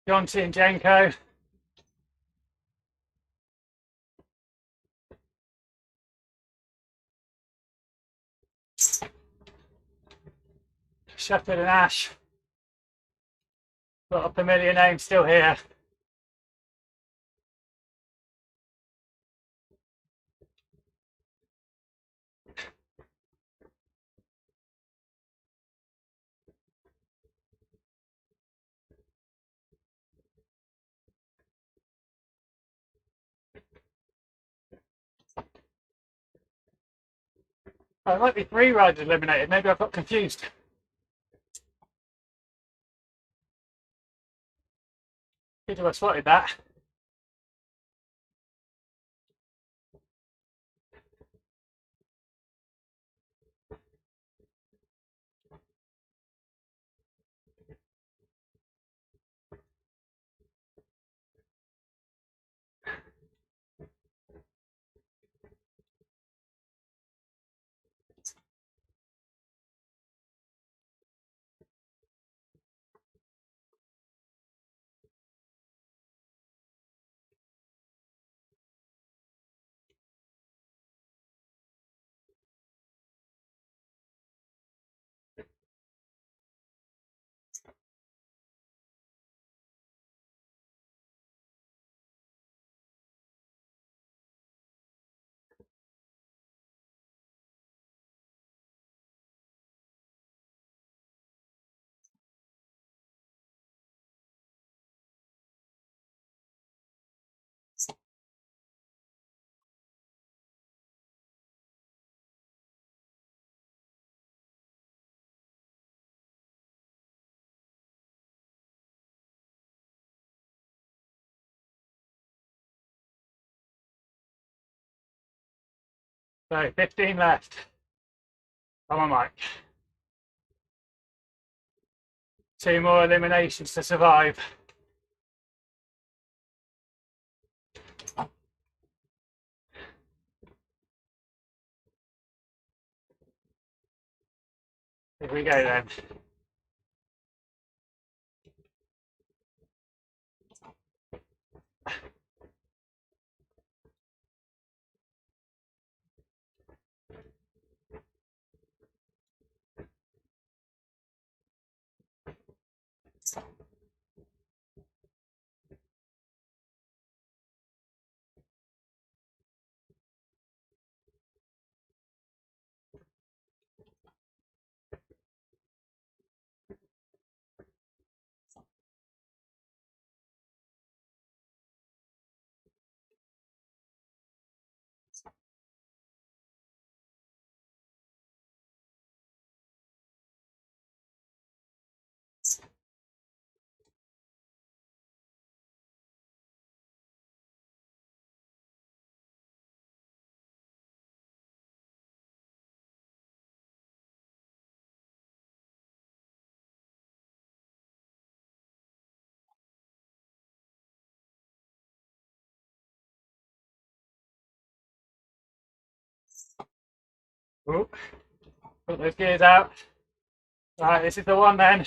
Jonty and Jenko. Shepherd and Ash. Got a familiar name still here. Oh, it might be 3 riders eliminated. Maybe I've got confused. Good to have spotted that. So 15 left. Come on, Mike. 2 more eliminations to survive. Here we go then. Ooh, put those gears out. Right, this is the one then.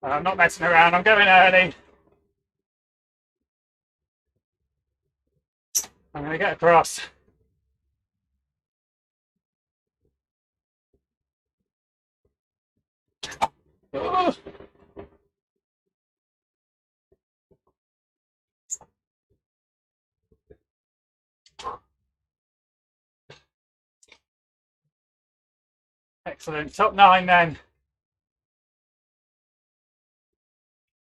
I'm not messing around, I'm going early. I'm going to get across. Ooh. Excellent, top 9 then.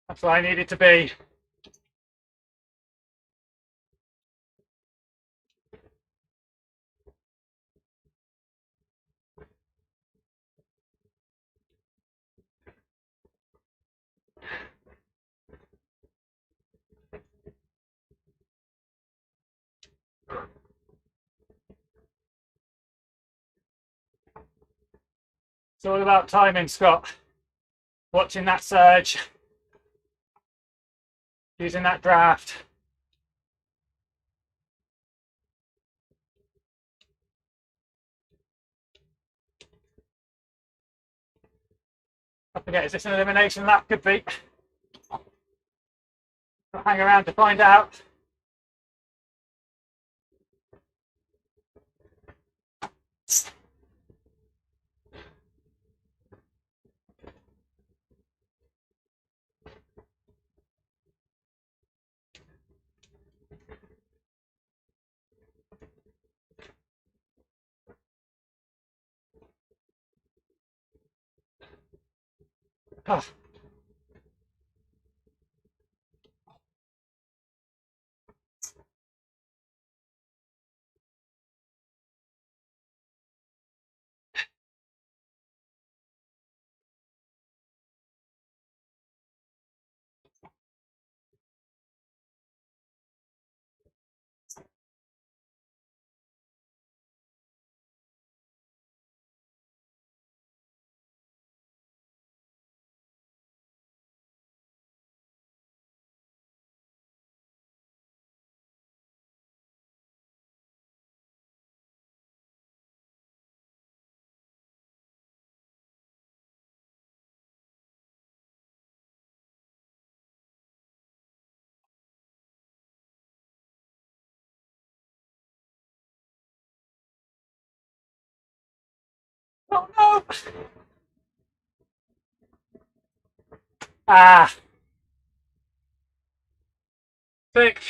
That's where I needed to be. It's all about timing, Scott. Watching that surge, using that draft. I forget, is this an elimination lap? Could be. I'll hang around to find out. Oh. Oh no! Ah, thick.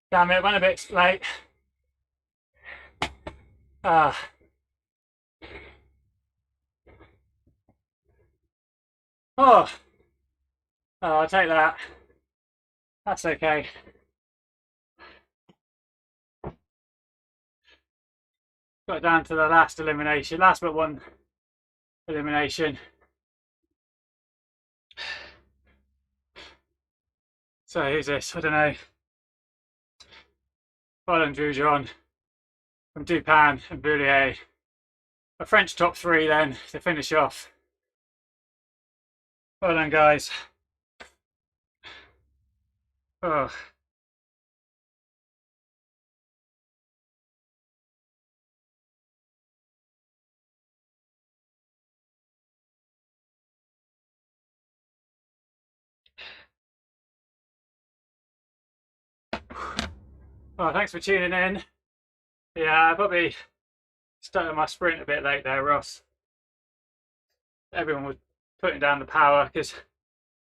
Damn it, went a bit late. Ah. Oh, oh, I'll take that. That's okay. Got down to the last elimination, last but one elimination. So who's this? I don't know. Following Drujon from Dupin and Boulier. A French top three then to finish off. Well done, guys. Oh. Well, thanks for tuning in. Yeah, I probably started my sprint a bit late there, Ross. Everyone was putting down the power because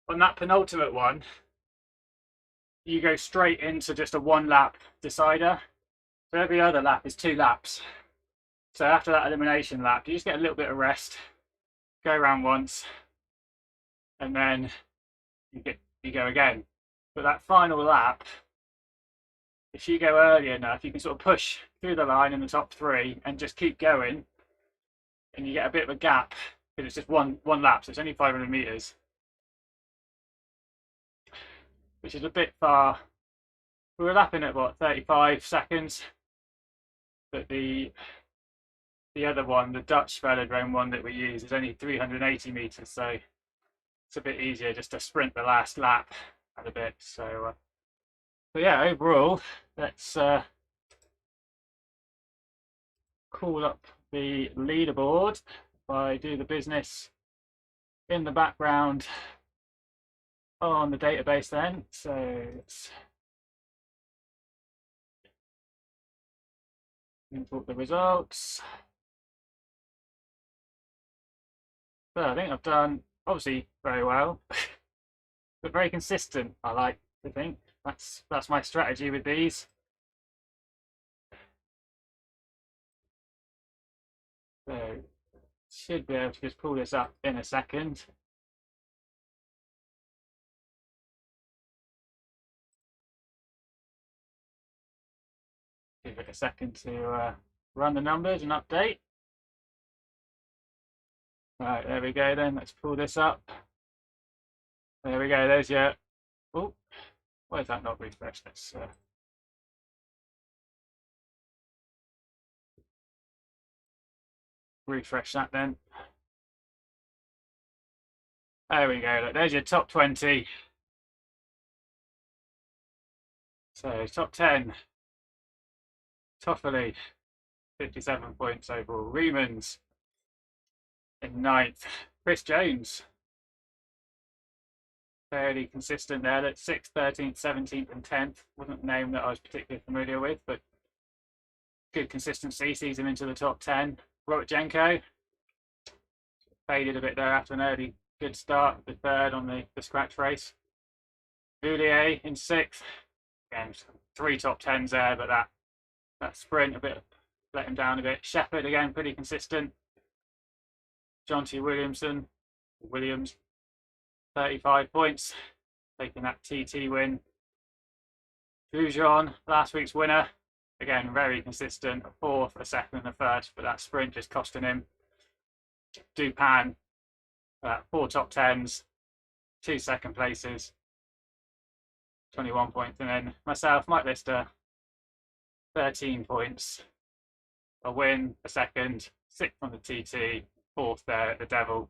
on that penultimate one, you go straight into just a one lap decider. So every other lap is 2 laps. So after that elimination lap, you just get a little bit of rest, go around once, and then you go again. But that final lap, if you go early enough, you can sort of push through the line in the top 3 and just keep going, and you get a bit of a gap because it's just one lap, so it's only 500 meters, which is a bit far. We were lapping at what, 35 seconds, but the other one, the Dutch velodrome one that we use, is only 380 meters, so it's a bit easier just to sprint the last lap a bit. So but yeah, overall, let's call up the leaderboard. If I do the business in the background on the database then, so let's import the results. So I think I've done obviously very well, but very consistent. I like to think that's my strategy with these. So should be able to just pull this up in a second. Give it a second to run the numbers and update. Right, there we go then. Let's pull this up. There we go. There's your. Oh, why is that not refreshed? Let's refresh that then. There we go. Look, there's your top 20. So top 10. Toffoli, 57 points overall. Reemans in 9th. Chris Jones, fairly consistent there. That's 6th, 13th, 17th, and 10th. Wasn't a name that I was particularly familiar with, but good consistency. Sees him into the top 10. Rodchenko faded a bit there after an early good start, the 3rd on the scratch race. Boulier in 6th. Again, 3 top 10s there, but that sprint a bit let him down a bit. Shepherd again, pretty consistent. John T. Williams, 35 points, taking that TT win. Drujon, last week's winner, again very consistent. A 4th, a 2nd, and a 3rd, but that sprint just costing him. Dupin, 4 top 10s, 2 second places, 21 points, and then myself, Mike Lister, 13 points, a win, a 2nd, 6th on the TT, 4th there at the Devil.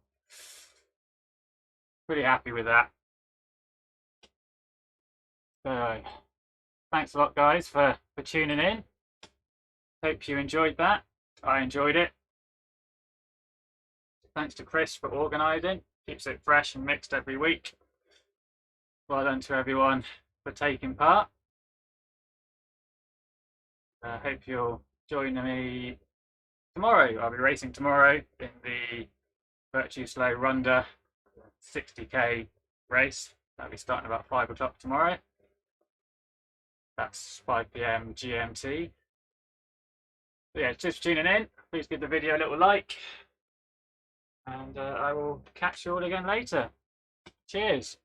Pretty happy with that. So thanks a lot, guys, for tuning in. Hope you enjoyed that. I enjoyed it. Thanks to Chris for organising. Keeps it fresh and mixed every week. Well done to everyone for taking part. I hope you'll join me tomorrow. I'll be racing tomorrow in the Virtue Slow Ronda 60k race. That'll be starting about 5 o'clock tomorrow. That's 5 PM GMT. But yeah, just for tuning in. Please give the video a little like. And I will catch you all again later. Cheers.